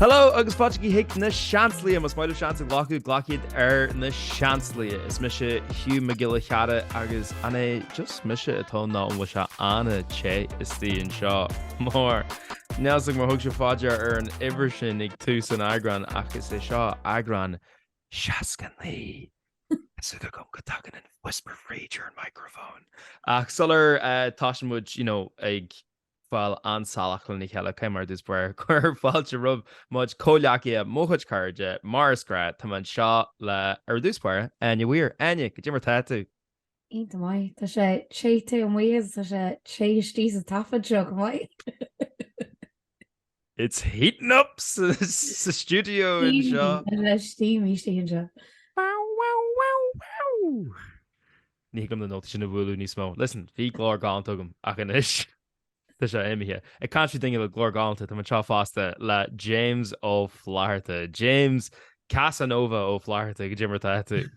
Hello, agus fáilte hiic na seanslia, mas maidir seans ghlachiad na seanslia. Is mise Hugh McGill cheada agus Áine just mise atá ná an bhfuil se Áine ché is tíon seo mór. Neasach mar thug se fáidir an ibre sin ag tús an Eagrán agus é seo Eagrán seachtainí. So they're going to talk in whisper free during microphone. Suller Tashamud, ag fáil ansálaithe cheile céimar dus buir chuir fáilte rub muid cóleacha móchuid cairde marscra tá man seo le ar dúspáir aine bhuiir aine go dtí mar tú. Ínta mai tá sé tú an mhuias tá sé tí a tafaid go mai. It's heating up sa studio in seo. Steam stíon seo. Ní gom na nóta sin na bhúlú ní smó. Listen, bhí glór gáint agam ach an is. Tá sé imithe. I can't see dinge le glór gáanta tá man seo fásta le James ó Fáilte. James Casanova ó Fáilte go dtí mar tú.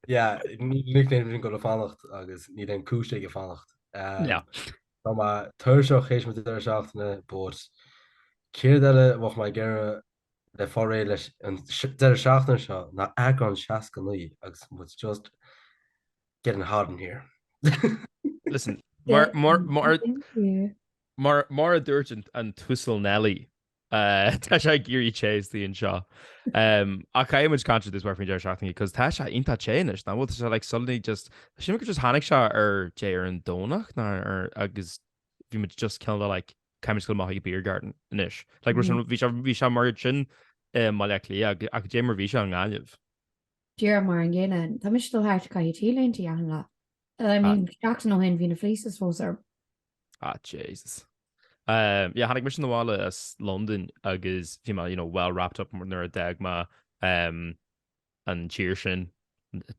Ja, ní go le fannacht agus ní den cúiste go fannacht. Ja. Tá má thuirseo chééis mu ar seachtainna bót céir eile bhah mai gcéire le forré leis an de seachtainna seo na Eagrán seachtainí agus was just getting hot in here. Listen, mar a dúirt an twisal Nelly. Tá sé géirí chééis tíon seo. A caiimiid cantra is warfin deir seachtainní, cos tá sé inta chéanais, ná bhfuil sé like suddenly just sin just hánig se ar dé ar an dónach ná agus bhí muid just ceanna like caiimiid go maithaigh beer garden inis. Like bhí se mar sin má le lí ag dé mar bhí se an gáileh. Díar mar an ggéine, Tá mis háart cai tíléintí an le. Seachtain nó hen hí na flísas fósar. Jesus. Hannig mis bháile as London agus bhí well wrapped up nuair a deag má an tíir sin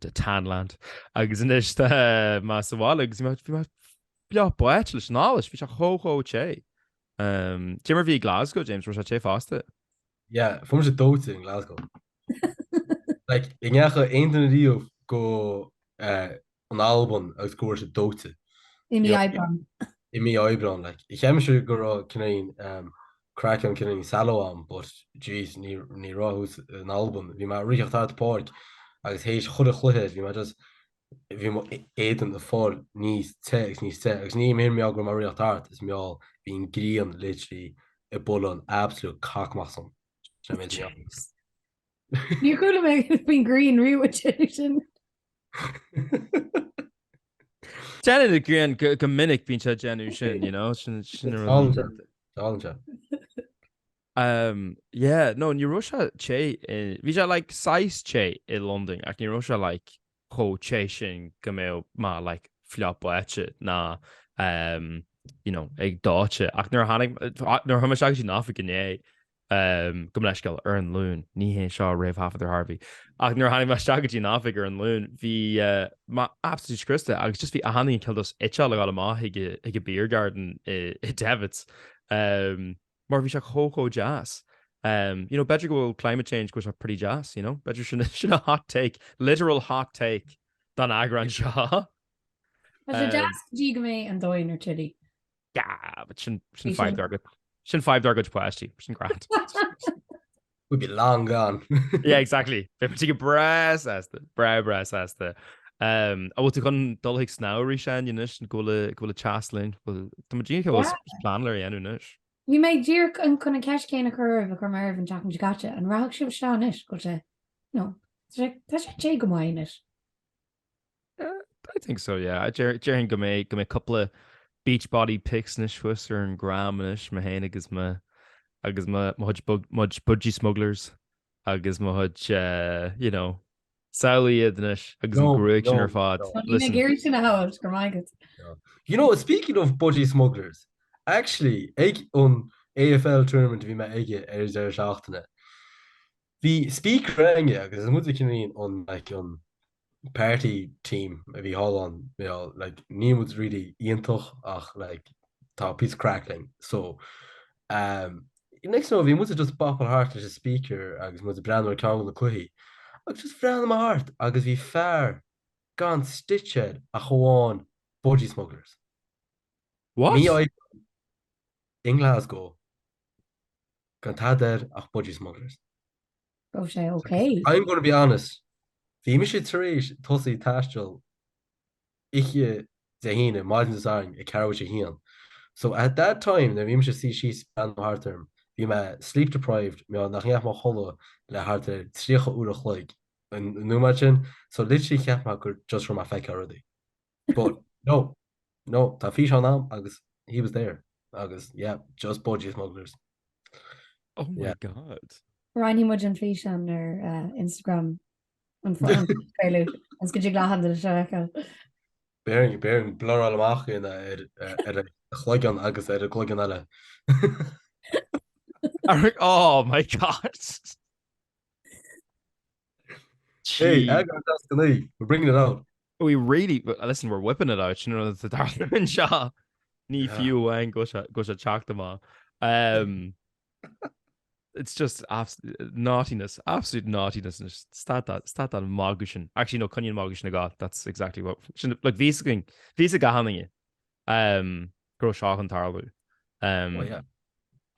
de Tanland agus inis má sa bhála agus bhí buit leis nálas bhí se chóchó ché. Tí mar bhí Glasgow, James, ru se ché fásta? Ja, fu sé dóta in Glasgow. Like, I ngecha aontainna díomh go an album agus cuair sé dóta. I mí Eagrán. I mí Eagrán, like, I cheim se go rá cinnéin craic an cinnéin Shaol but jeez, ní ráthús an album. Bhí mar riach tá páirc agus hééis chud a chluthead, bhí mar just bhí mo éan a fáil níos te agus ní mé meall go mar riach tart is meall bhín gríon literally I bol an absolute cockmason. Ní chuúla mé bhín green riú sin. Janet agreeing go minic bín se genú sin, ní ro se ché bhí se like 6 ché I London ach ní ro se like cho ché sin go mé má like fliopáite ná ag dáte ach nuair thuma seach sin náfa gné go leisceil ar an lún ní hé seo raibh hafaidir Harvey ach nuair hanig meisteagatí náfik ar an lún bhí má absolút Christa agus just bhí a hanig cildas ite le gáil má ag a beer garden I Davits mar bhí se chóchó jazz. Better go climate change goes pretty jazz, better sin a hot take, literal hot take than Eagrán seo. Tá jazz dí go mé an dóin ar chili. Yeah, but sin 5 dargad. Sin 5 dargad pláistí, sin grand. We'd be long gone. Yeah, exactly. Take a brass as the brass as the I want to go dulhig snowry shan go le chaslin. Well, the magic was planler nish. You made dear an kunna cash cane a curve a curve and Jack and Gacha and Rahak ship shanish go to no. That's a jay go mine. I think so, yeah. Jerry go make a couple of beach body pics nish Swisser and Graham nish my hand agus my much budgie smugglers agus my Sauli nish agus gruic ar fad. Listen. Speaking of budgie smugglers, actually ag on AFL tournament bhí me aige ar deir seachtainna. Bhí speaker agus mu cinnaíon on like on party team a bhí Holland like ní mu really íontoch ach like tá piece crackling so next no bhí mu just bopal hart as a speaker agus mu brand tá na cluí agus just brand my heart agus bhí fearr gan stitched a choáin budgie smugglers. What? Me in Glasgow gan tadar ach budgie smugglers. Go sé okay. I'm going to be honest. Bhí me sé taréis tosaí taistil iche de híine maidin design I carh sé hían. So at that time na bhím se sí síos an hartterm, bhí me sleep deprived me nach neach má cholle le harte trícha úra chluig an nu sin, so literally cheap ma gur just from my feice already. But no, tá fi an am agus he was there agus yeah, just budgie smugglers. Oh my Yeah. god. Ryan mu an fi an Instagram an féú ans go glahan se. Bearing blur allach in a chluigan agus a chluigan eile. Oh my god. Hey, we're bringing it out. We really, listen, we're whipping it out, you know, the darling shot. Ní fiú ein go se teachta má. It's just naughtiness, absolute naughtiness, and start that magusin. Actually, no, cunnion magusin na God. That's exactly what. Like visa gahanning gro shock and tarlu. Yeah.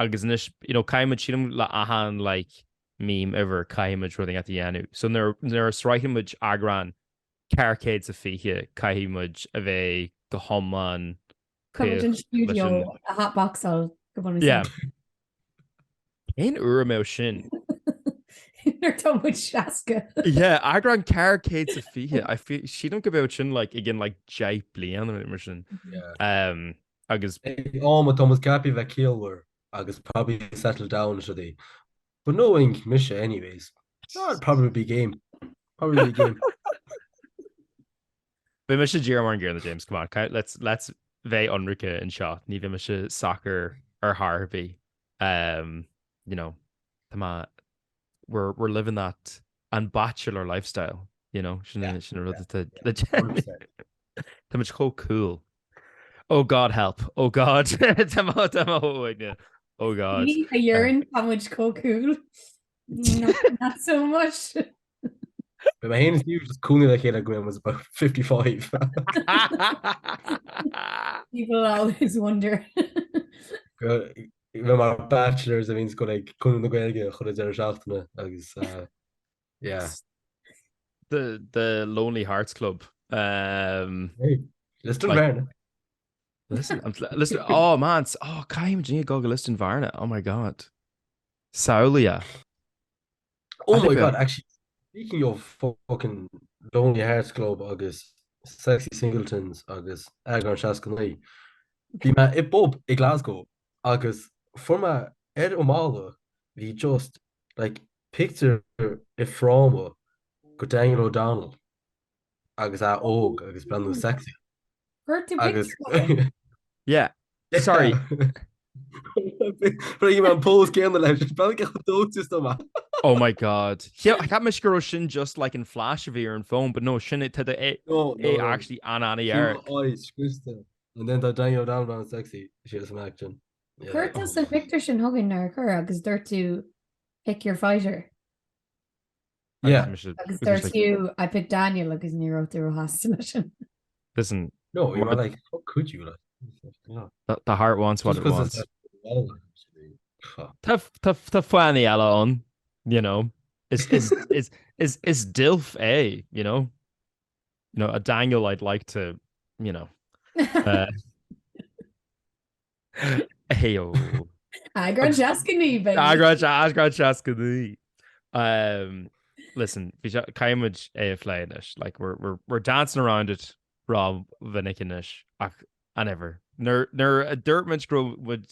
Agus nish, you know, kaimad chidam la ahan like meme ever kaimad running at the anu. So there are Sraith Eagrán carcades of fihe kaimad of a the homman. In studio a hot box all. Yeah. Ein mé sin. They're so much shaska. Yeah, Eagrán carcades of fihe. I feel she don't give out sin like again like jay bléann or immersion. Yeah. Agus ma Thomas Cappy ve kill were agus probably settle down should they. But knowing Misha anyways. That'd probably be game. Probably be game. But Misha Jeremy gear in the James. Come on, let's ve Unrika and shot. Ní Misha soccer or Harvey. You know, we're living that and bachelor lifestyle, you know. The much cool. Oh God, help! Oh God, oh God. A urine, how much cool? Not so much. But my hand is huge. Just cool like Hannah Gwyn was about 55. People always wonder. When my bachelors, I mean, it's going to come in the way again. Yeah. The Lonely Hearts Club. Hey, listen, listen. Oh man, Kaim G go listen Varna. Oh my God, Saulia. Oh my God, actually, speaking of fucking Lonely Hearts Club, Agus, Sexy Singletons, Agus, Eagrán Seachtainí, be my Bob in Glasgow, Agus. For my Ed O'Mala, we just like picture it from go Daniel O'Donnell. Agus agus brand sexy. Agus, yeah. Sorry. But you man pose game the left. Oh my God. Yeah, I got my shin just like in Flash of ear and phone, but no shin it to the actually Annie Eric. And then that Daniel O'Donnell brand sexy. She has some action. Curtis and Victor should hug in there, because they're to pick your fighter. Yeah, because there's you. I picked Daniel because you wrote the Rojas. Listen, no, you were like, how could you? Like, the heart wants what it wants. Tough funny on, you know, is Dilf a, you know, a Daniel I'd like to, you know. Heyo. Eagrán Seachtainí, baby. Eagrán Seachtainí. Listen, Kaimage AFLA-ish. Like we're dancing around it, Rob Vanikinish, and ever. Ner a dirtman's grow would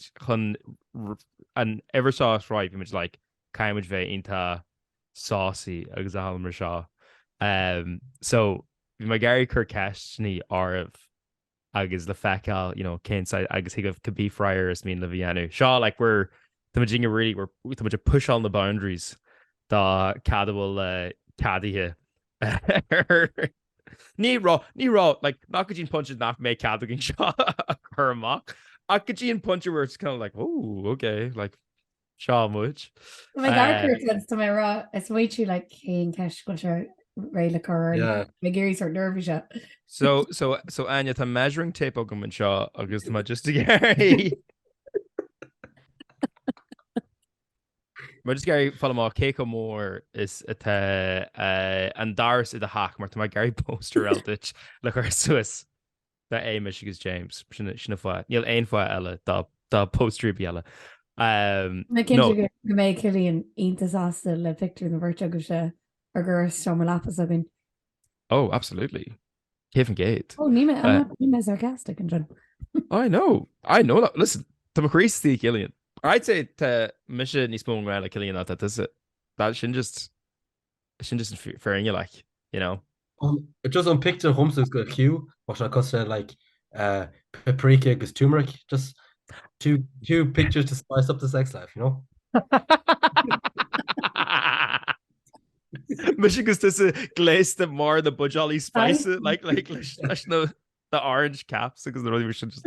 and ever saw us right image like Kaimage ve inta saucy exal Marshaw. So my Gary Kirkashni Arv agus the fecal, you know, Kane side agus he could be friars mean Livianu. Shaw like we're the Majinga really we're the much push on the boundaries. The cadable caddy Ní raw like Nakajin punches not make cadging shot her mock. Akajin puncher where it's kind of like, oh, okay, like Shaw much. My darker says to my raw, it's way too like Kane cash culture. Yeah. Gary's are nervous. So Áine tá measuring tape agam an seo agus tá just Gary. mar just Gary fall má cé go mór is an dars I a haach mar má Gary poster eldit le chu Suas de é me sigus James sinna fá níl aon fá eile dá postrí eile. Na cin go mé cilíonn iontas asta le picú na bhirt agus se ar gur sto lapas agin. Oh, absolutely. Kevin Gate. Oh, ní sarcastic an John. I know that. Listen, tá Christy Killian. I'd say to mission níos mó around like Killian that is it. That shouldn't just faring you like, you know. Just on picture homes is got Hugh, what I cost like paprika agus turmeric, just two pictures to spice up the sex life, you know. Mission goes to glaze the more the bujolly spice it like no the orange caps because the really should just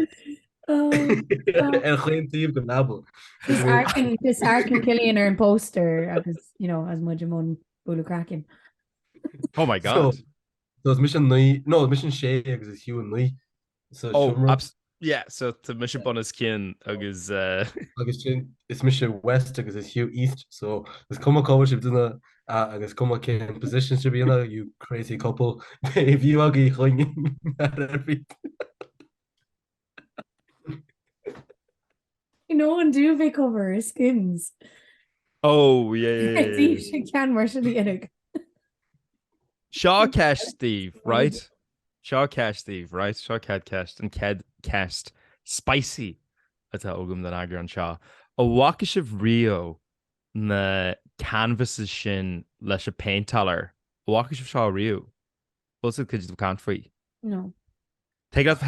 This Arkin Killian ar an poster agus you know as much among bulu cracking. Oh my god. So it's mission mission Shay because it's Hugh and Lee. So yeah, so to mission bonus kin agus it's mission West because it's Hugh East. So there's come a covership done agus come in position should be you crazy couple. If you agi hanging You know and do make over skins. Oh yeah. She can mar in Shaw Cash Steve, right? Shaw Cash Steve, right? Shaw Cad Cast and Cad Cast Spicy atá ógum den Eagrán seo. A bhacaisih Rio na canvases sin leis a paintaller. A bhacaisih seo Rio. What's it could you can't free? No. Take that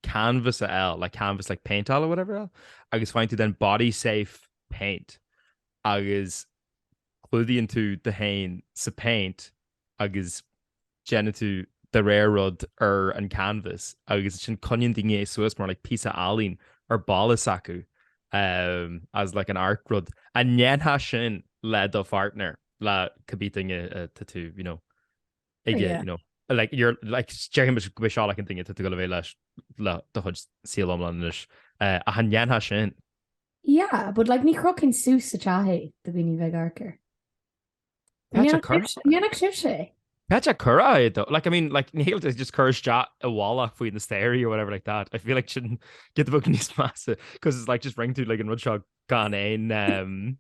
canvas L, like canvas like paintal or whatever. Agus find to then body safe paint. Agus cludí into the hain sa paint agus genitu the rare rod an canvas agus sin conion dinge suas more like piece of alin or balasaku as like an art rod and nyenha sin led the partner la kabiting a tattoo you know you know like you're like jerry much like thing to go away la the hud seal on a han nyenha sin yeah but like ni crokin sus a chahe the bini vegarker Pecha Kura though. Like I mean, like Neil is just cursed jot a wall for in the stereo or whatever like that. I feel like shouldn't get the book in his massa because it's like just ring to like in Rudshog gone in I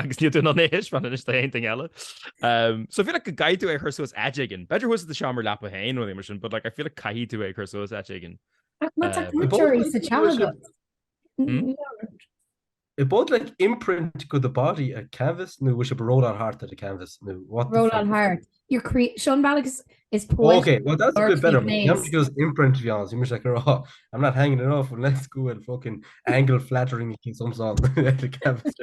guess you're doing on the ish man and anything else. So I feel like a guy to a her so is again. Better was the Shammer Lap of Hain with the mission, but like I feel like Kai to a her so is again. It both like imprint go the body a canvas no we should roll on heart at the canvas no what roll on heart your Sean Ballock is okay well that's a bit better because imprint to be honest you're like oh I'm not hanging it off and let's go and fucking angle flattering some song at the canvas.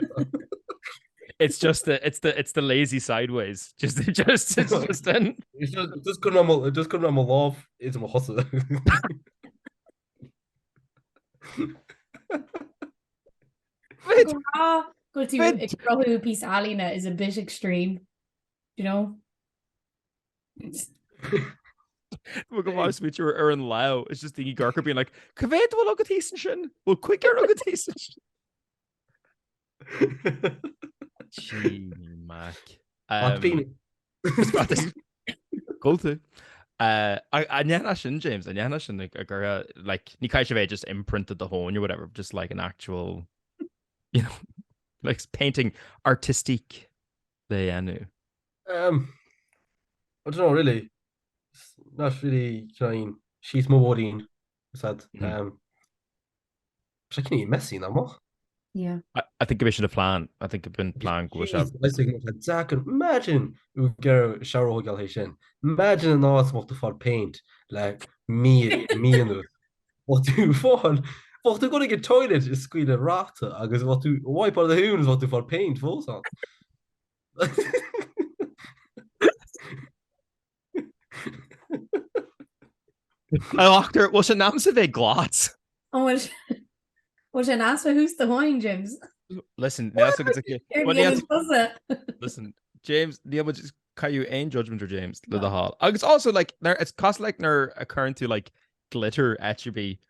It's just the lazy sideways just then it's just good normal love it's a hustle. Go to probably piece Áine is a bit extreme, you know. We're going to switch your Aaron Lau. It's just thingy Garker being like, "Kaved will look at Easton. Well, quicker look at Easton." Gee, Mac. Go to. James. Like Nikai just imprinted the horn or whatever, just like an actual. You know, like painting artistic. They knew. I don't know really. It's not really trying. She's more worrying. Sad. She can eat messy now. Yeah. I think we should have planned. I think I've been planning. Imagine you get shower hog. Imagine an awesome of the fall paint like me and what do fall. What they're going to get toilet is squeal a rata. Agus what to wipe out the hoon is what to for paint full on. Doctor, was an answer they glots. Oh, was an answer who's the wine, James? Listen, listen, James, the other just can you ain judgment or James no. The hall. It's also like it's cost like they're occurring to like glitter attribute.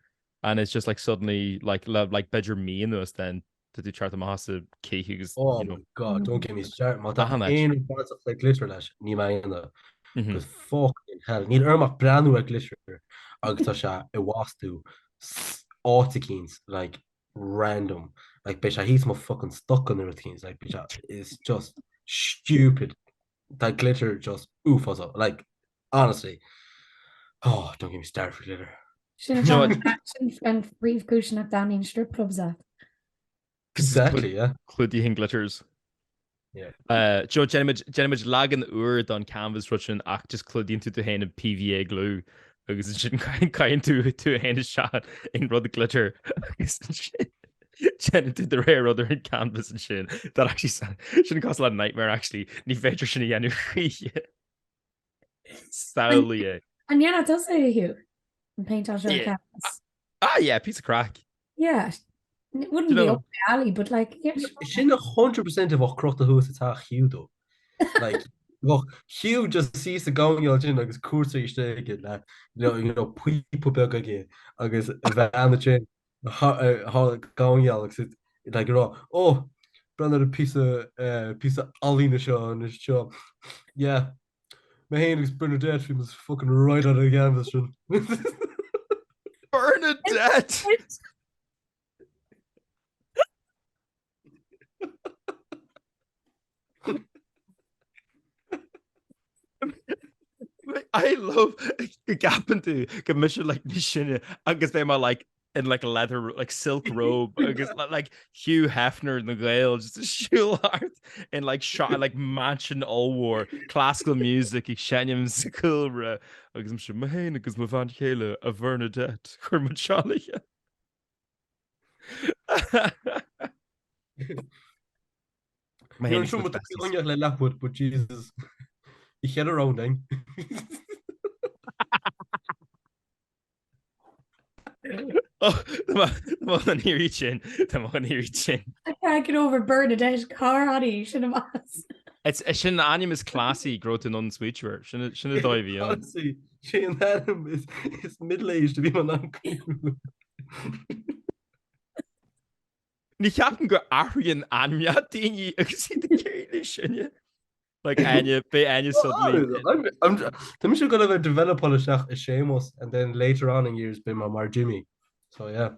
And it's just like suddenly like bedroom me in those then tú teart amach cégus Oh my god, don't get me started. Má tá aon fáilte le glitter leis ní maina gus fucking hell. Níl armach breanú a glitter agus tá se I wasú áticíns like random. Like bitch, he's my fucking stuck on the routines. Like bitch, it's just stupid. That glitter just oof us up. Like honestly, oh, don't get me started for glitter. And brief cushion at down in strip clubs at. Exactly, yeah. Cludí hin glitters. Yeah. Joe Jenimid lagan uair don canvas rusin ach just cludín tú héin PVA glue agus sin caiin tú héine shot in rud glitter agus Jenna tú the rare other in canvas and sin that actually shouldn't cost a lot of nightmare actually ní féidir sin dhéanú Saola. And yeah, that does say Hugh. And paint on your canvas. Yeah, piece of crack. Yeah. It wouldn't be up my alley, but like, yeah. Sin 100% of crochta hús atá Hugh though. Like, well, Hugh just sees the going sin agus cuasa iste le puipu be agus bhean chin going agus like oh brother a piece of Alina show and show yeah my hand is Bernadette she was fucking right on the canvas. Bernadette. I love gapan tú go mission like sinne agus bheith má like in like a leather like silk robe agus like Hugh Hefner na Gael just a siúil art in like shot like mansion all war classical music ag senim sa coolra agus am sure mahéin agus má bhain chéile a Bernadette chuir mu sealathe. le lapwood but Jesus ich had a rounding. Oh, an hirí sin I can't get over Bernadette car honey should have asked. It's sin anim is classy growth in unsweeter sinna dóibhí an. Honestly, Shane Adam is middle-aged to be my uncle. Ní ceapan go aithríonn aimime daoine agus si céile sinne. Like Áine suddenly. I'm sure gonna develop on a Seamus and then later on in years be my Mar Jimmy. So yeah.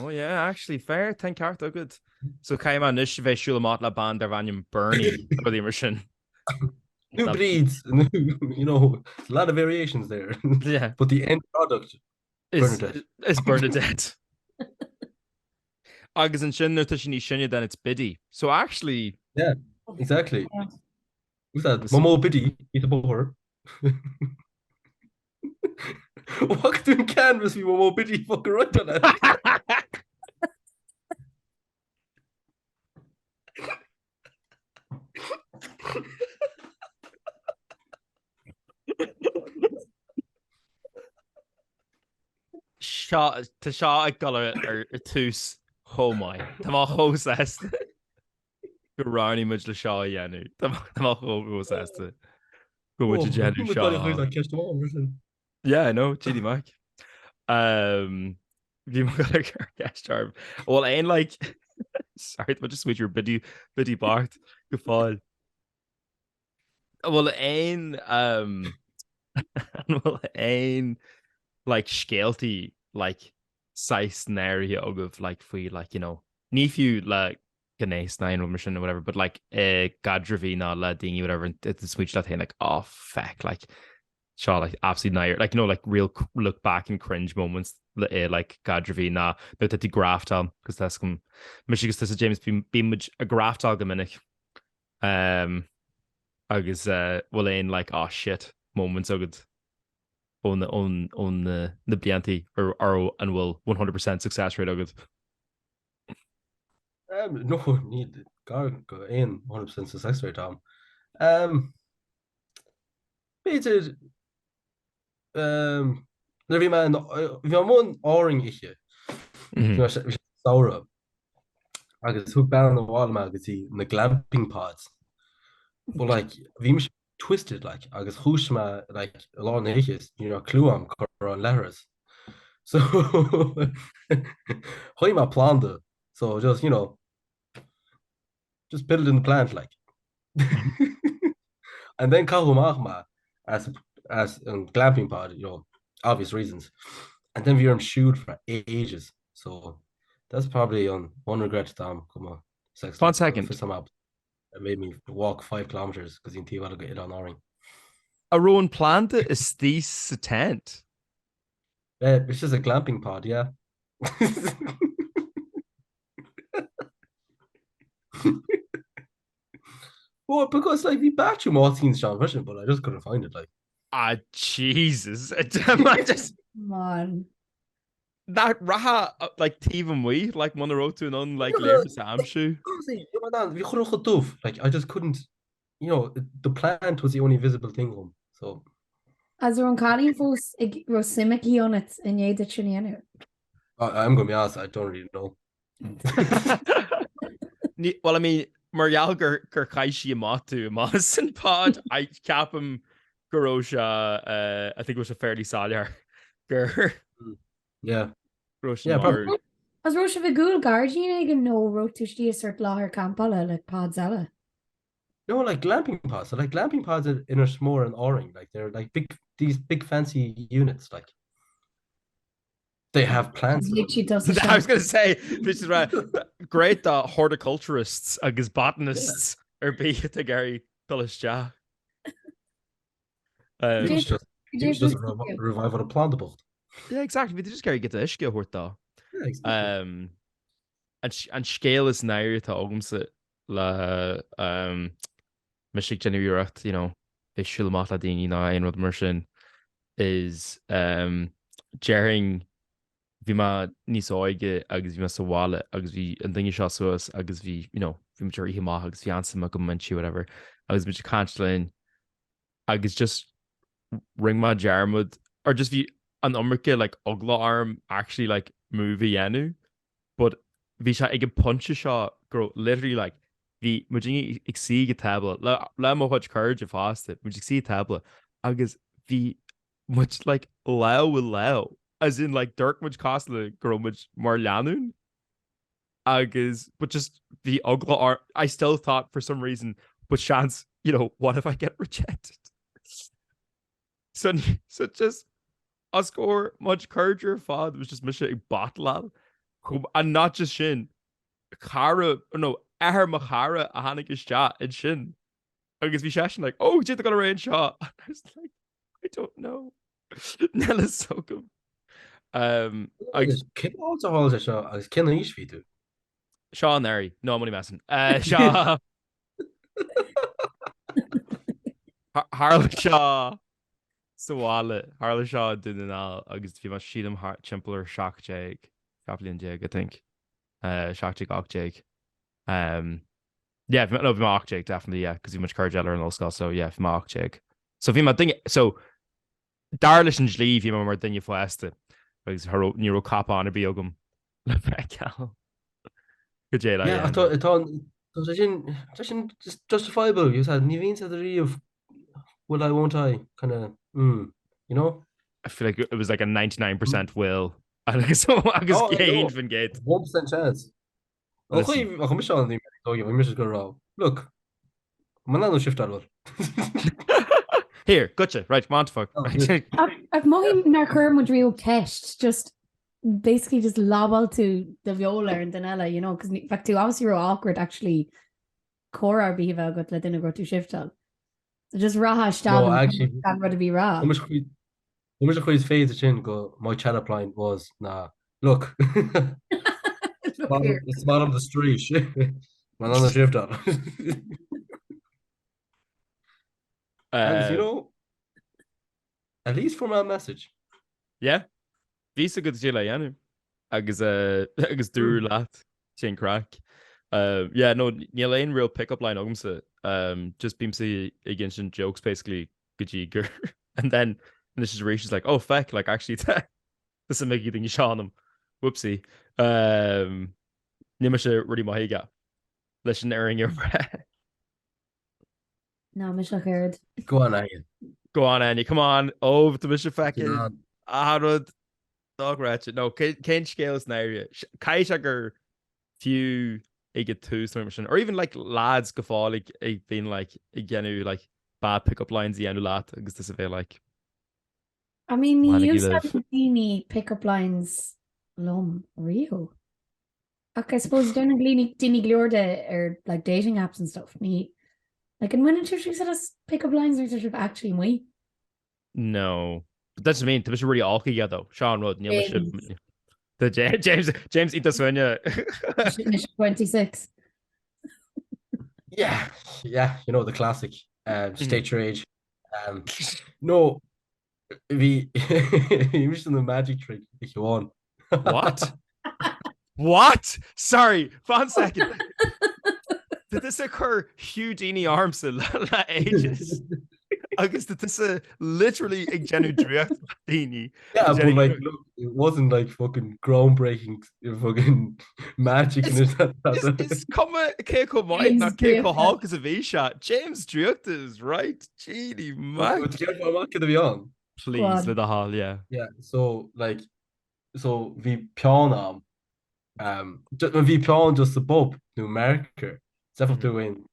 Oh yeah, actually fair. Thank you, good. So Kaima nish bheith siúil amach le band ar bhainm Bernie for the immersion. New breeds, you know, a lot of variations there. Yeah. But the end product is Bernadette. Agus an sin nuirta sin ní sinne then it's biddy. So actually. Yeah, exactly. Yeah. Who's that? Momo Biddy, eat a boar. Walk through canvas, we Momo Biddy fucking right on that. Tá seo ag galar ar tús hómáid. Tá má hós éiste. Go ránaí muid le seo dhéanú. Tá má hós éiste. Go muid déanú seo. Yeah, I know, GD Mac. Bhí má galar ar gastarb. Well, aon like sorry, but just switch your biddy bart. Go fáil. Well, aon like scéaltaí like size area of like free like you know ní fiú like gnéas 9 or mission or whatever but like caidrimh na le dingy whatever and it's switch that thing like oh feck like Shaol like absolutely nair like you know like real look back and cringe moments like caidrimh na but that the graftal because that's come Michigan this is James being a graftal gomininic agus well aon like oh shit moments so good on the blianty or and will 100% success rate agad. No need go in 100% success rate Tom. Beter vi man vi mon oring iche saure agus hoek ban an wall magazine na glamping pods but like vi twisted like agus húsma like a lot of niches you know cluam on letters so hoi ma planda so just you know just build in the plant like. And then Kahumahma as glamping pod, obvious reasons. And then we shoot for ages. So that's probably on one regret Tom. Come on. 1 second. For some up. It made me walk 5 kilometers because you want to get it on Oring. A rowan planta is this a tent. It's just a glamping pod, yeah. Well, because like we batch him all scenes Sean Vision, but I just couldn't find it. Like, Jesus, I just Come on. that raha like even we like one road to an like leor Sam shoe. Like I just couldn't. The plant was the only visible thing home. So As er an calín fós ag rosimachí on it in éidir tríanú. I'm gonna be honest, I don't really know. Well, I mean, Marial gur caiisi matu Madison pod. I cap him Garosha. I think it was a fairly solid gur. Yeah. Yeah, probably. As Rosh of a ghoul guardian ag an no wrote to stia cert láhar campala like podzella. No, like glamping pods. So like glamping pods in Innersmore and Oring, like they're like these big fancy units. Like they have plants. I was gonna say this is right. Great horticulturists agus botanists are be to Gary Tullisja. It's just a revival of plantable. Yeah, exactly. But they just Gary get the ishke horta. Yeah, exactly. And scale is nair to ogumse la Mishik Genuiracht, they shulmata dini na ein rod mersin is jaring vima nisoige agus vima sawale agus vi and thing shaswas agus vi vi mature hima agus fiansa magumanchi whatever agus mich cancelin agus just ring my jarmud or just vi an umrike like ugla arm actually like movie enu but vi sha ig punch shot girl literally like the mujingi exige tablet la mo much courage of fast muj exige tablet agus vi much like low as in like Dirk much cost the girl much more lanun agus but just the ugly art I still thought for some reason but chance what if I get rejected so just I score much courage or fad was just mission a bottle and not just shin Cara no Machara a Hanik is shot and shin agus vi session like oh did got a rain shot I was like I don't know Nella so good agus cin is ví tú Sean Neri no money messing Shaw Harla Shaw Sawale Harla Shaw didn't agus fi mas sheedham heart chimpler shock Jake Kaplin Jake I think shock Jake och Jake yeah no Mark Jake definitely yeah because he much courage and all skull so yeah Mark Jake so if you thing so darlish and leave you more than you foeste because her neuro cop on a biogum good Jay yeah I thought just justifiable you said ni vín the of will I won't I kind of I feel like it was like a 99% will and so I guess gained van gate 1% chance look man shift out here gotcha right Montfort Ag mohim nar chur mod real test just basically just lobble to the viola and Danella because in fact too obviously you're awkward actually core biva got let in go to shift out so just raha stab actually to be raw chuis féidir sin go my chat line was nah look it's not on the street man on the shift out and at least for my message yeah ví a good Jilla yanu agus dúr lat sin crack yeah no níl ein real pickup line ogumsa just beamsa against jokes basically good and then this is where she's like oh feck like actually this is make you think you shot him whoopsie Nimasha really mahiga listen airing your breath no Michelle heard go on Áine come on over to Mr. Feckin Harrod dog ratchet no Ken scales na area Kaisager few ag get tús or even like lads go fáil ag bhíon like I genu like bad pickup lines I enú láat agus is a bheith like I mean, Wanna you give used to live. have daoine pick-up lines lom, rio. Okay, I suppose don't daoine glóirde or like dating apps and stuff. Ní like in when she said us pick-up lines or sort of actually me. No. But that's what I mean. Tá really ácha yeah, though. Sean Rod, níl James. the James ita swinne. 26. Yeah, you know the classic. State your age. No, we used the magic trick if you want. What? What? Sorry, 1 second. Did this occur Hugh Dini Armson ages? Agus did this literally ag genu dríocht daoine. Yeah, but like, look, it wasn't like fucking groundbreaking fucking magic. It's come cé go maiid na cé go hágus a bhí se. James dríocht is right. Genie man. Please, le a hall, yeah. Yeah, so like, so bhí peán bhí peán just a bob nó America. It's doing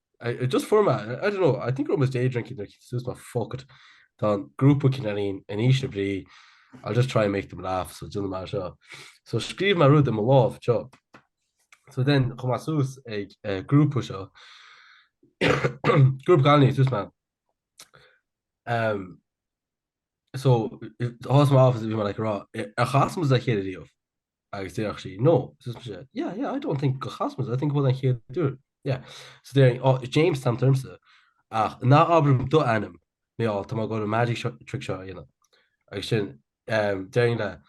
just format. I don't know. I think we're almost day drinking. Like, just my fuck it. Then group can in Easter. I'll just try and make them laugh. So doesn't matter. So skrive my route in my love job. So then come asus a group pusher. Group galni sus man. So has my office be like raw. A chasmus that here deal. I say actually no. Yeah, I don't think chasmus. I think what I here do. Yeah, so there. James tam terms na abrum do anim me all to go to magic trick show, you know. I should during that.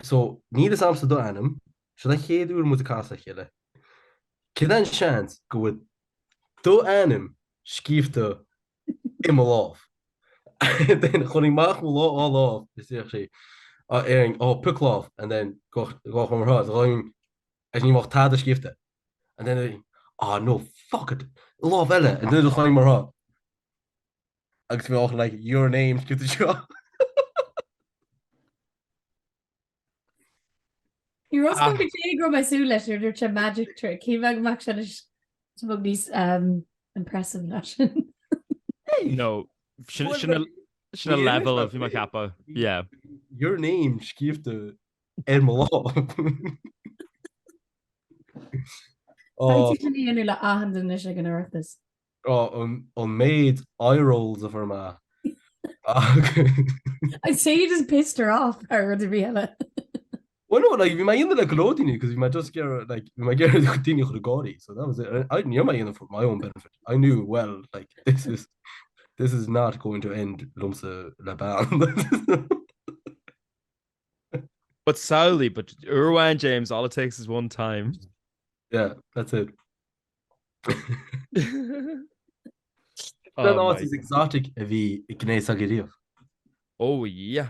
So need sam do anim. Should I hear do with the cast here? Can chance go with do anim skifte immer off. Then going mark all off. Is actually airing pick off and then go from her heart. Going as you mocht ta skifte. And then no, fuck it. Love Ella. And then find more up. I guess we all like your name to the show. You're also going to grow my soul letter. There's a magic trick. He mag mac some these impressive lesson. No, shouldn't a level of my kappa. Yeah. Your name skift the Elmo. On made eye rolls of her ma. I'd say you just pissed her off, or to be Ella. Well, no, like we might end like Glodini because we might just get like we might get continue to the Gaudi. So that was it. I knew my end for my own benefit. I knew well, like this is not going to end Lumsa Laban. But solely, but Irwan James, all it takes is one time. Yeah, that's it. Oh, it's exotic if he gnéas agad. Oh yeah,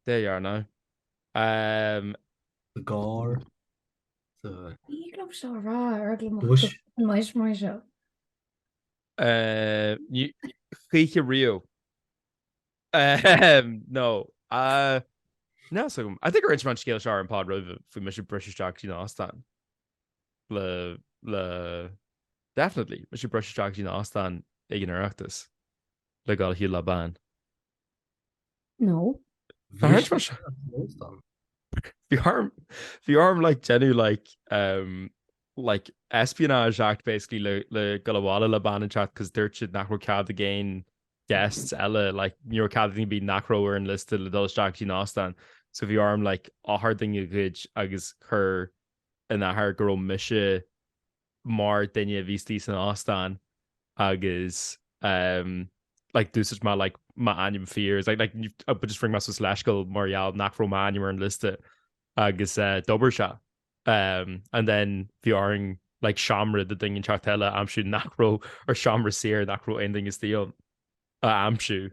there you are now. The gar. You so raw. Bush. My show. You Rio. No. No, so I think Rich man scale Shar and Pod Rover for Mission British Jacks, you know, Astan. Le definitely Mission British Jacks, you know, Astan Ignaractus. Le gal Hugh Laban. No. The arm like Jenny like espionage act basically le galawala Laban and chat because they're should not cab the gain guests Ella like your cabin be nacro or enlisted le those jacks, you know, Astan. So if you arm like a hard thing you could agus her in that her girl Misha mar than you vistis in Astan agus like do such my annual fears like you but just bring us slash go Marial nacro man you were enlisted agus double shot and then if you are like Shamra the thing in Chartella I'm shooting nacro or Shamra seer nacro ending is the I'm shoo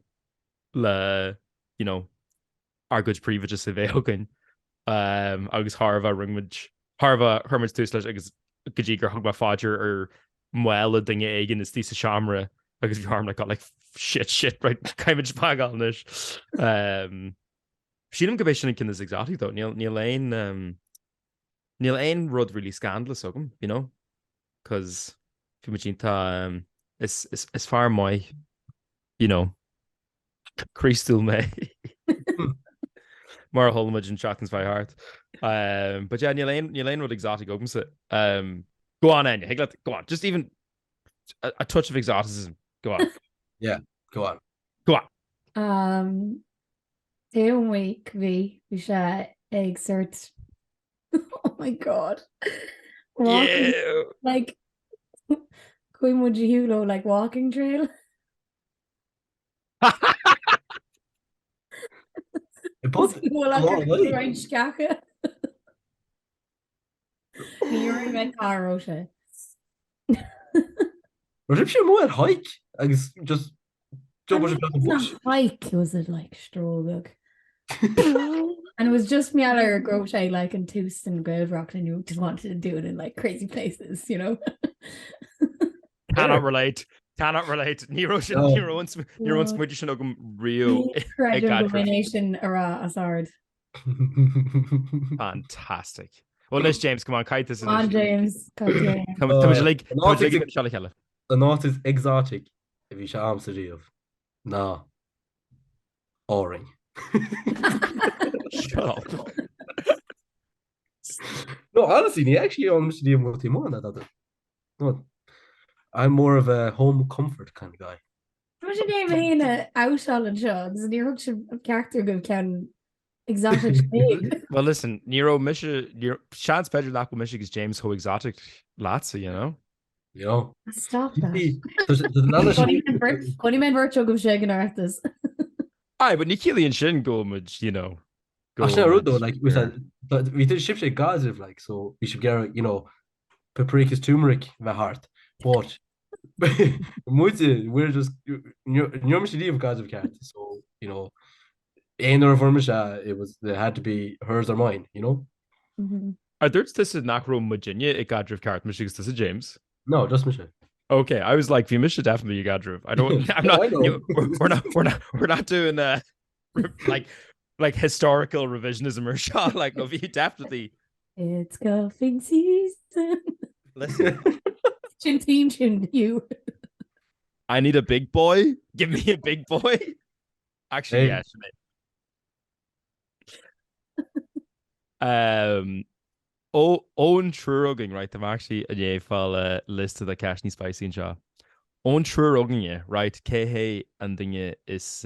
le you know our good privilege is available agus Harva ringmage Harva hermits two slash agus gajiger hug my fodger or muela thing egin is these Shamra agus you harm like got like shit right kind of bag on this she didn't give kin is exotic though Neil Lane rud really scandalous of him, you know because fumagínta is far mai, you know, crystal me. Mar holmid and Shachtainí by heart. But yeah, Elaine would exotic opens it. Go on, Áine. Hey, go on. Just even a touch of exoticism. Go on. Yeah, go on. Go on. Téim week bhí sé ag sort. Oh my god. Walking, Yeah. like chuig muid Hugh like walking trail. Scacha. Níor me caró sé. Rib sé mó hike agus just hike was it like strogug. And it was just me out of grow say like in Toast and Grove Rock, and you just wanted to do it in like crazy places, you know. Cannot relate. Nero once much real combination asard. Fantastic. Well, let's James, come on, kite this. Come on, James. Come like the north is exotic if you shall answer you. Nah. Oring. Shut up. No, honestly, you actually almost do more than that. No, I'm more of a home comfort kind of guy. What's your name? Áine Áisiáil and Shaw. Does the hook character go can exotic? Well, listen, Nero chance better lack of Michigan is James how exotic lots, you know. You know. Stop that. There's men virtual go shaking artists. Aye, but Nikili and Shin go much, you know. Actually, though, like we did ship gaidrimh, like so we should get paprika's turmeric heart. But we're just leave gaidrimh cart. So you know, it had to be hers or mine. You know. Mm-hmm. There's this is Nacro Virginia a gaidrimh cart. Michigan this is James. No, just Michigan. Okay, I was like, Misha definitely you gaidrimh. We're not doing like historical revisionism or shot. Like no, you definitely. It's golfing season. Listen, chin you. I need a big boy. Give me a big boy. Actually, hey. Yeah. Own trurugging, right? I'm actually a file list of the cashny spicy and shaw. Own trurugging, yeah, right? Kehe and thing is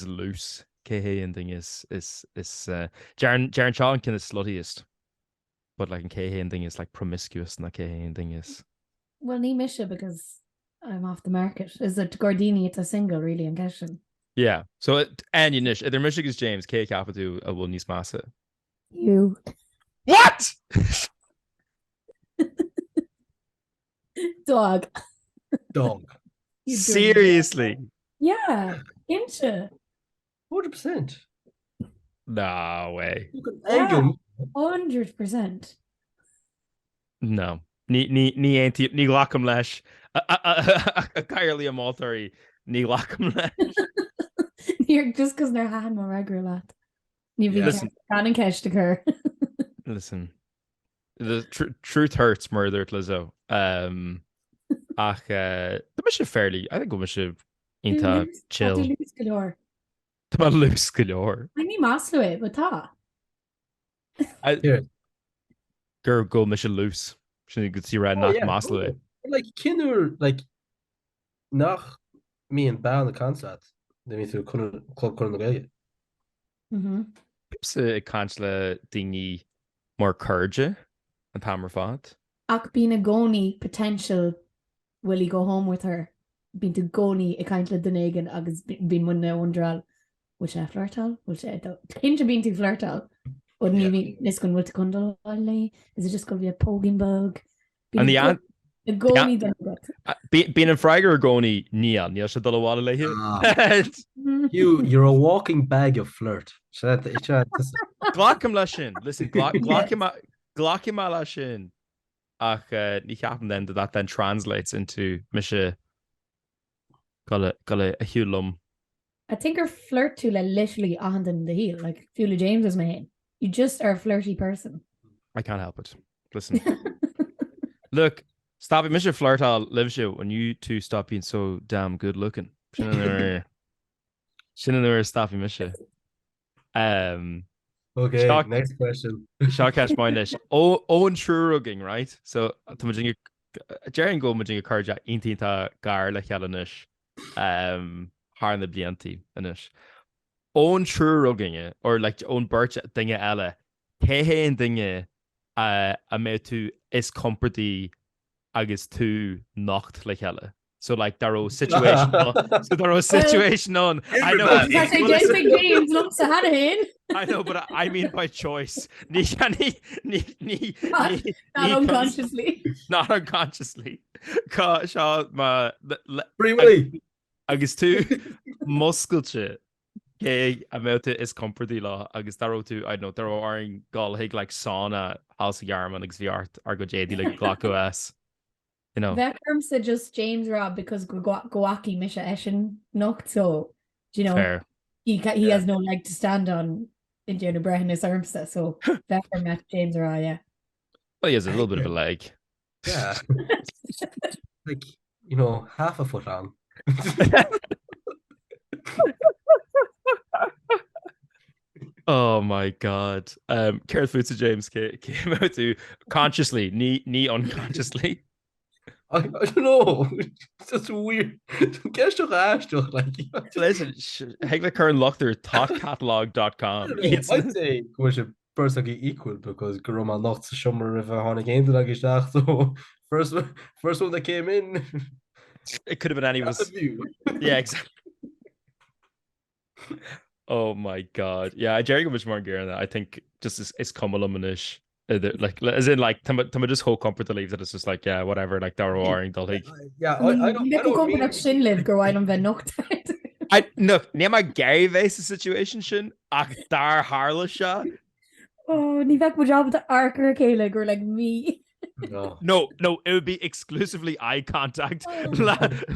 loose. Kehe and thing is Jaren Shaw kind of sluttiest, but like in Kehe and thing is like promiscuous, and the Kehe and thing is. Well, ní misha because I'm off the market. Is it Gordini? It's a single, really, in question. Yeah. So and you nish. Either Michigan's James K Capitu a will nis massa. You. What? Dog. Seriously? Yeah. Incha. 100%. No way. Yeah, 100%. No. Ní ain't ní lacham leis. A cairlí am altarí ní lacham leis. You're just because they're having more regular lad. Listen. Can't catch the cur. Listen, the truth hurts, murdered Lizzo. Ach, the mission fairly. I think we should into chill. To loose galore. I need Maslow, but ta. Go mission loose. You could see right knock Maslow. Like Kinner, like nach me and Ba on the concert. They mean to club Cornell. Pips a consular dingy. More courage and Palmer fought. Ach being a goni potential will he go home with her? Being to goni a kind of denegan agus being one wondral which a flirtal, which a kinja being to flirtal. Wouldn't you mean this going with Kundal? Is it just gonna be a pogging bug? And the aunt goni being in Fragger or goni neon, yeah, should do a while later. You're a walking bag of flirt. Glockham lashin. Listen, Glockham lashin. Ach, ní happen then that then translates into Misha. Call it a hulum. I think her flirt to like literally on the heel, like Julia James is made. You just are a flirty person. I can't help it. Listen, look, Stop it, Mr. Flirtal lives you when you two stop being so damn good looking. Shouldn't there stop you, Mr. Okay, next question. Seachtainí mind leis. Owen trúrugging, right? So Jerry go muing chuja intínta gar le chealanis haar na blianttí inis. Owen trúrugging or like own bhirt dinge eile. Céhéon dinge a mé tú is comfortí agus tú nocht le cheile. So like there was situation on. I know. James looks to had it. I know, but I mean by choice. Not unconsciously. Not unconsciously. Shaol ma Freeway. Agus tú muscailte cé a meta is comfortí lá agus daró tú I know there are gáil hiig like sauna house yarman agus bheirt ar go JD like GACH. You know. Vecrum said just James Rob because Goaki Misha Eshin knocked, so you know Fair. he has no leg to stand on in Jonah Brehin's armsa, so Vecrum met James Rob, yeah. Well, he has a little bit of a leg. Yeah. Like, you know, half a foot on. Oh my god. Carrot Foods of James came out to consciously, knee unconsciously. I don't know. It's just weird. Guess your ass, like. Listen, Hegla Kern Lochter totcatalog.com. I'd say was a person equal because Garoma not summer if I had a game that I get so first one that came in. It could have been any of us. Yeah, exactly. Oh my god. Yeah, Jerry go much more gear than that. I think just it's Cumulumanish. Like as in like to just whole comfort to leave that it's just like yeah whatever like they're warring they'll like yeah I don't mean that sin live go on the nocht. I no near my Gary vase situation shin ach dar harla shot. Oh ní vec my job the archer Caleb or like me. No, it would be exclusively eye contact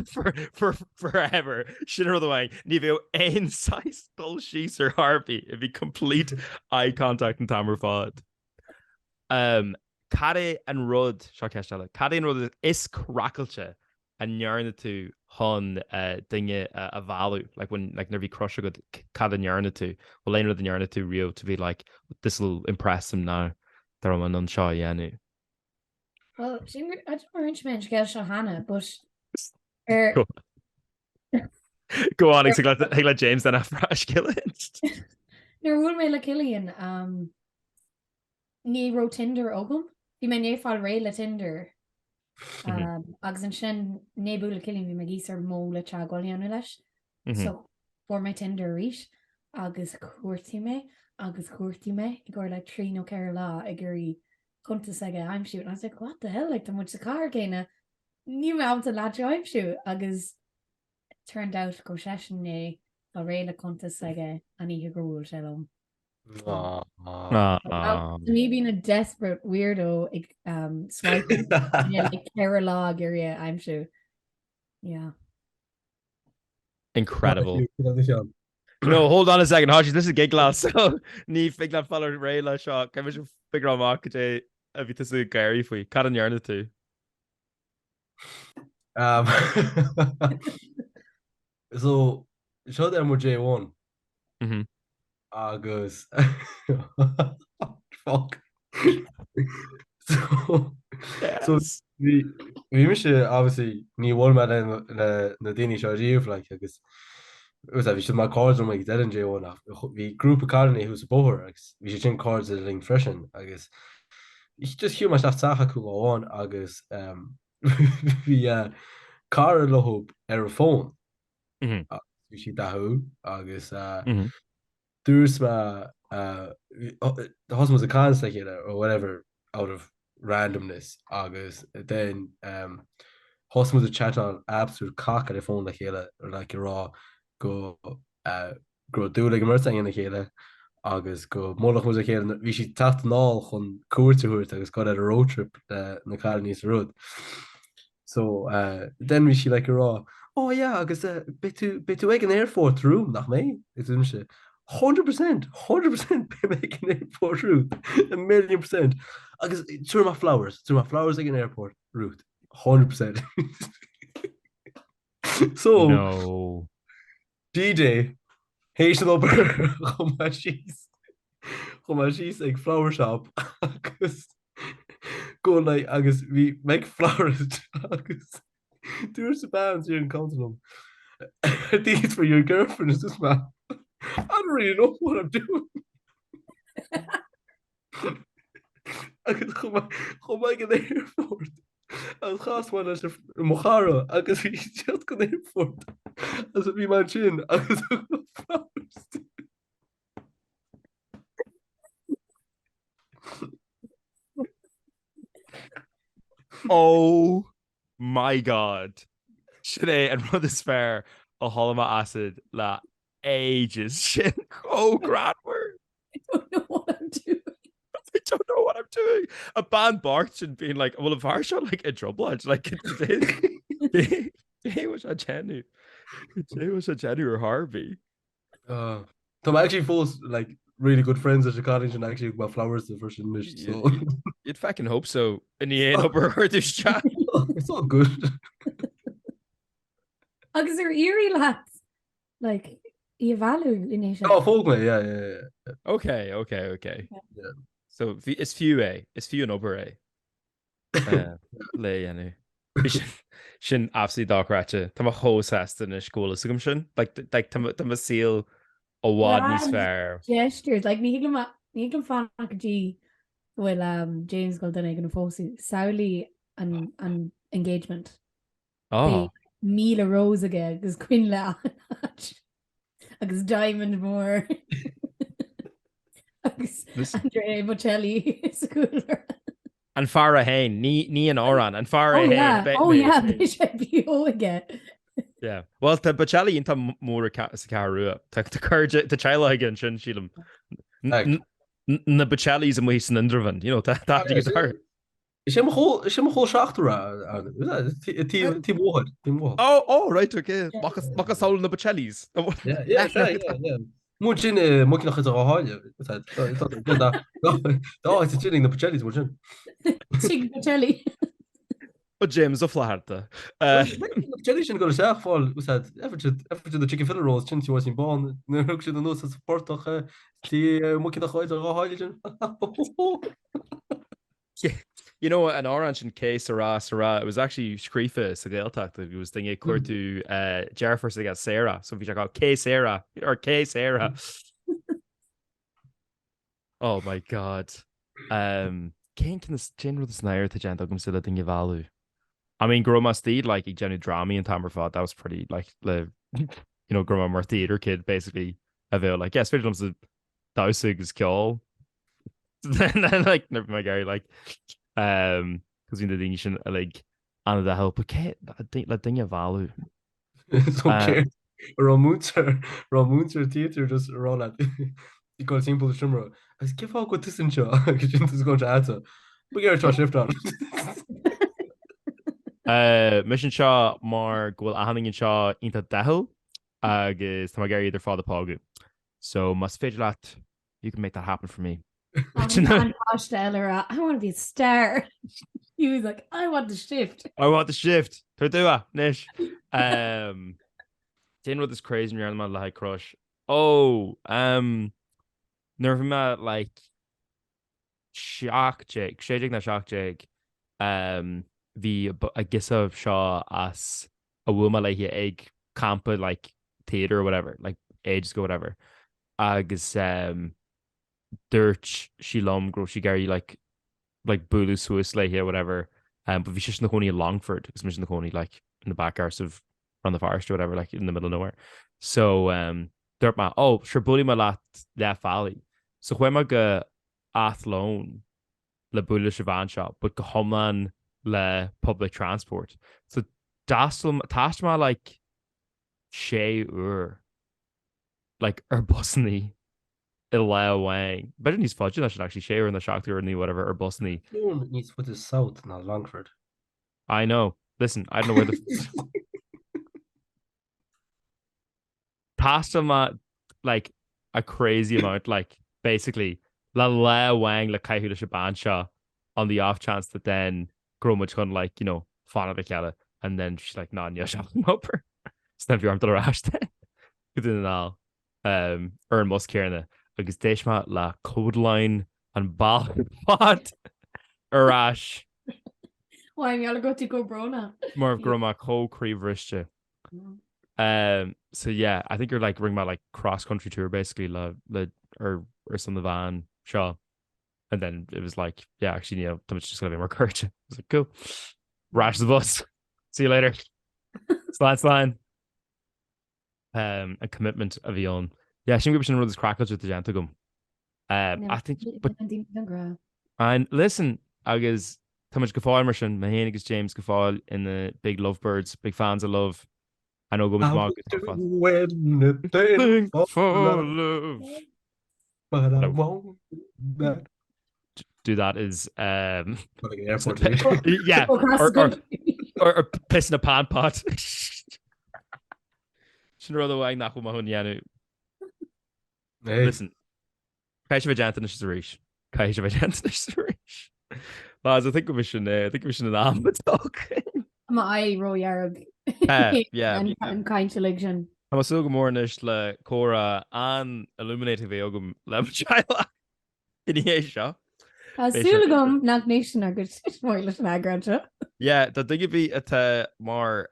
for forever. Shit other way. Nivo ein size sheets or harpy. It'd be complete eye contact and Tamar fod. Cadé and Rud Cadé and Rud is cracklche and yarna to hon dinge a value like when like never crush a good cad and yarna to well later than yarna to Rio to be like this will impress him now. They're on an unshaw yanu. Well, I don't know Gail Hannah, but go on, like James then after Ash Killian. There will be like Killian ní ro Tinder ogum. Bhí me néfáil ré le Tinder. Agus an sin nébú le Killian bhí me gísar mó le teagháilíanú leis. So for my Tinder rís agus cuairtí me I gur like trí nó ceir lá I gurí contas aige aimsú and I was like what the hell like tá muid sa car céine ní me am to láte aimsú agus turned out go session né tá ré le contas aige an í grúil se lom. Me being a desperate weirdo swiping like Kerala area I'm sure. Yeah. Incredible. No, hold on a second, Hodges. This is gig glass. So ní fig na follow Ray la shot. Can we just figure out market a bit to Gary for you? Cut on yarn too. So show them with J1. Agus fuck. So we obviously ní bhfuil me na daoine seo riamh like agus bhí si má cards am dead an J1 nach bhí grúpa cardaí who's bóthir agus bhí sé sin cards a ling freisin agus just Hugh mar sacha chu bháin agus bhí car lethób ar a fón bhí si dathú agus dús the husband was a concept or whatever out of randomness agus then husband was a chat on absolute cock at the phone like or like raw go do like immer in the chéile agus go molach was a chéile bhí si tacht ná chun cuairteúirt agus got at a road trip na Carolines Road so then we she like raw oh yeah agus bit to ag an airport room nach mé it's 100% make an airport route 1,000,000% agus through my flowers like an airport route 100%. So No. DJ hééis an obair chumá síos ag flower shop agus go lei agus bhí meid florist agus dúir sa bands ar an continum. These for your girlfriend is this man. I don't really know what I'm doing. Agus chumá go airport. As chaáin leis mochara agus bhí tead go airport as a bhí man sin agus flowers. Oh my god. Sinné an rud is fearr a tháilimh acid le ages sin gradhar. I don't know what I'm doing. I don't know what I'm doing. A band Barton being like, well, if I shot like a drublodge, like it was a Jenny. It was a Jenny or Harvey. Tom actually falls like really good friends at the cottage and actually about flowers the first English. So you'd fucking hope so. In the end, over this chat. It's all good. Agus they're eerie lads. Like, you value in Asia. Oh, folk me, yeah. Okay. Yeah. So it's few an over lei anu. Sin absolutely dáráte. Tá hós hasta na scóla sugam sin. Like tá seal ó bhád níos fearr. Gestures, like níglam fan G will James go donna gonna fósú Sauli an engagement. Oh. Míle rose aige agus cuin le agus Diamond Moore agus Andrea Bocelli schooler. An Farah Hain, ní an Oran, an Farah Hain. Again. Yeah. Well, tá Bocelli inta mór sa carú. Tá chuirde tá teile again sin sílam. Na Bocellis am mhí san indravan, you know, tá guitar. Is sé hol seachtará tí móhad. Oh, right, okay. Machas saoil na Bocellis. Yeah. Mú sin mu nach a háile. Dá sinning na Bocellis mór sin. Thig Bocelli. O James o flaharta. Bocelli sin go seachfáil eftir the chicken fillet rolls sin tí sin bán na rug sin an nó sportach tí mu nach chuid a háile sin. You know, an orange in K Sarah, it was actually Sraith sa Gaeltacht. It was thinking cuairtú Jennifer sa Sarah. So if you check out K Sarah or K Sarah. Oh my god. Cén can this gin with the snare to gent agam sila thing value. I mean, Groma Steed, like a Jenny Drami and Tamar fought, that was pretty like the Groma Mar theater kid basically avail like yes, films the Dausig is kill. Then like never my Gary like because in the thing like Anna the help okay let thing value. It's okay. Romhainn theater just roll at you got simple shimmer. I give out what this in show is going to answer. We get a shift on. Mission Shaw mar gohfuil ahanning Shaw inta dahil agus tá Gary either father Pagu. So must fidget that you can make that happen for me. I want to be a star. He was like, I want the shift. Turdua, Nish. Din with this crazy around my like crush. Oh, nervma like shock Jake. Shading that shock Jake. The I guess of Shaw as a woman like egg camp like theater or whatever, like ages ago, whatever. Agus dirt she lom grow she Gary like Bulu Swiss like here whatever but vi just na Coney in Longford because mission the Coney like in the back arse of on the forest or whatever like in the middle of nowhere so dirt ma sure bully ma left valley so when ma go athlone le Bulu Sivan shop but go homeland le public transport so tastal ma like she like busney Ilya Wang. Better needs fudging. I should actually share in the Shachtainí or whatever or Busney. No one needs to put this south, not Longford. I know. Listen, I don't know where the pasta like a crazy amount. Like basically, la Wang la Kaihu Shabansha on the off chance that then Gromach like fan be ceile and then she's like ná over snap your arm to the rash then all an mus cearna agus déisma le codeline an ball pot arás Why me go to go brona more groma co-creavriste. So yeah, I think you're like ring my like cross country tour basically or some of the van Shaw, and then it was like yeah actually it's just gonna be more courage. I was like cool, rash the bus, see you later, slide. A commitment of your own. Yeah, she should run this crackles with the gentagum. I think, but and listen, agus tá much gafáil mar sin ma héananig James gafáil in the big lovebirds, big fans of love. I know go when the for love. But I won't. Do that is Yeah, or piss in a pan pot. Sin rud bhhaig nach go hunhéanú. Listen, caiis bh deanta is ríis. Caiis bh deanta is ríis. Mas I think we should an talk. I roiarg. Yeah. An kaint sin. I'm so go mórnis le córa an illuminative agam le chaile. In hééis seo. Súlagam nach nation agus smoile na granta. Yeah, that dig bhí atá mar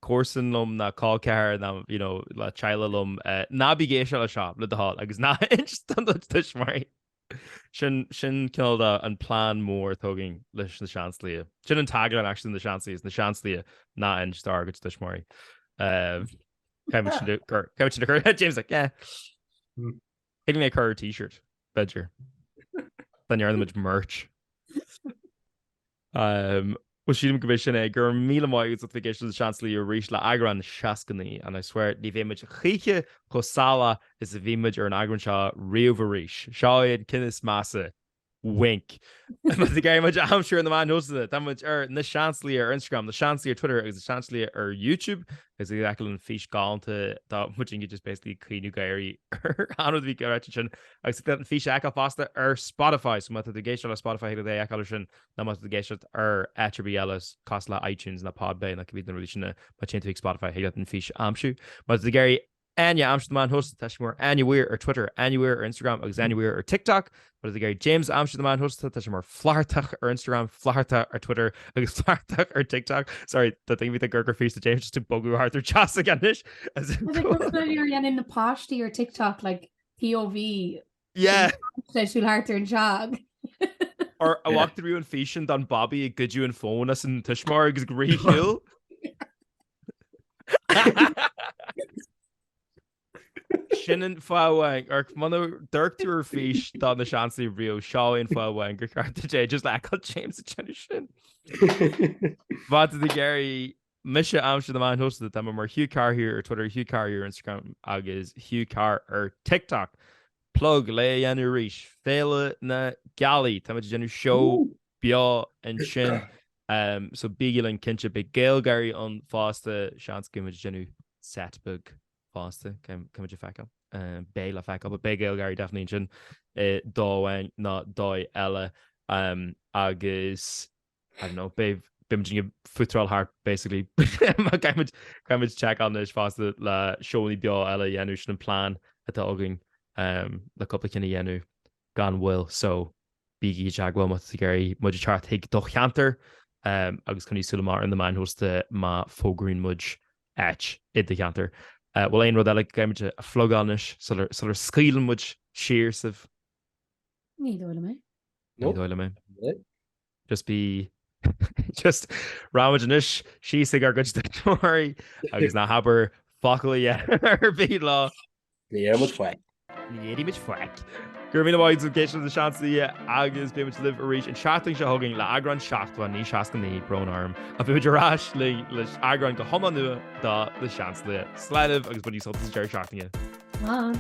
cuasan lum na cáceir na le chaile lum nábí géis se le seo le do hall agus ná instant tuis mar. Sin killed an plan mór thugging leis na seanslia. Sin an tagline actually na seanslia na seanslia ná in star go tuis mar. James like yeah. Hitting me a car t-shirt, bedger. Then you're on much merch. Was she commission gur míle maigad at vacation Chancellor reach le Eagrán seachtainí, and I swear ní bhéimiid chuige chosala is a bhíimiid ar an Eagrán seo riomhríis. Seáid cinnis massa wink. The game much I'm sure the man knows it. That much na Seachtainí ar Instagram, the Seachtainí ar Twitter, is the Seachtainí ar YouTube. Is exactly an fish galanta that much you just basically clean gairy another week sin. I said that fish aka pasta or Spotify. So much the geisha Spotify today akalshin, na much the geisha or attributes cost la iTunes na Podbay and that could be the relation to my chain to Spotify hey that fish amshu. But the Gary Áine amshu the man host Tashmore anywhere or Twitter, anywhere or Instagram, or anywhere or TikTok. But the Gary James amshu the man host Tashmore flartach or Instagram, flarta or Twitter, flartach or TikTok. Sorry, the thing with the Gurger feast to James just to bugger Arthur Chas again. As in the pashti or TikTok like POV. Yeah. She'll Arthur and Jag. Or I walked through and fishing on Bobby a good you and phone us in Tishmar is great hill. Shinnan fáhhaing ar muna dúirtú fish dá na seansí brío seáin fáhhaing gur carta just like James a sin. Bhá the Gary Misha amse the man hosted them mar Hugh Carr here or Twitter, Hugh Carr here Instagram agus Hugh Carr or TikTok. Plug le anu rish féle na gali tá genu show bia and shin so bigil and kinship big Gail Gary on faster chance game genu setbug faster come you fack up bail fack up but big Gail Gary definitely shin dá not dói ella agus I don't know babe bimaging football heart basically kind check on this faster la showni bia ella yanu shin plan at the le couple cinna dhéanú gan bhfuil so bíí teagháil mu Gary muid teart Thig do cheantar agus chun súlamar in the man hosta má fógraín muid éit id de cheantar. Bhfuil aon rud eile gaiimiide a phlogáis sular scílan muid siar sah. Ní dóile mé. Ní dóile mé. Just be just ráimeis sí sig ar good story agus na habair facail ar bhí lá. Ní muid faic. Ní much fuck. Gur mí bhaid location the Seachtainí agus be to live a reach and chatting se hugging le Eagrán seachtainí ní seachtainí brón arm a bhí ráis le Eagrán go thoma nua dá le Seachtainí. Sláidh agus budí soltas deir seachtainí. Má.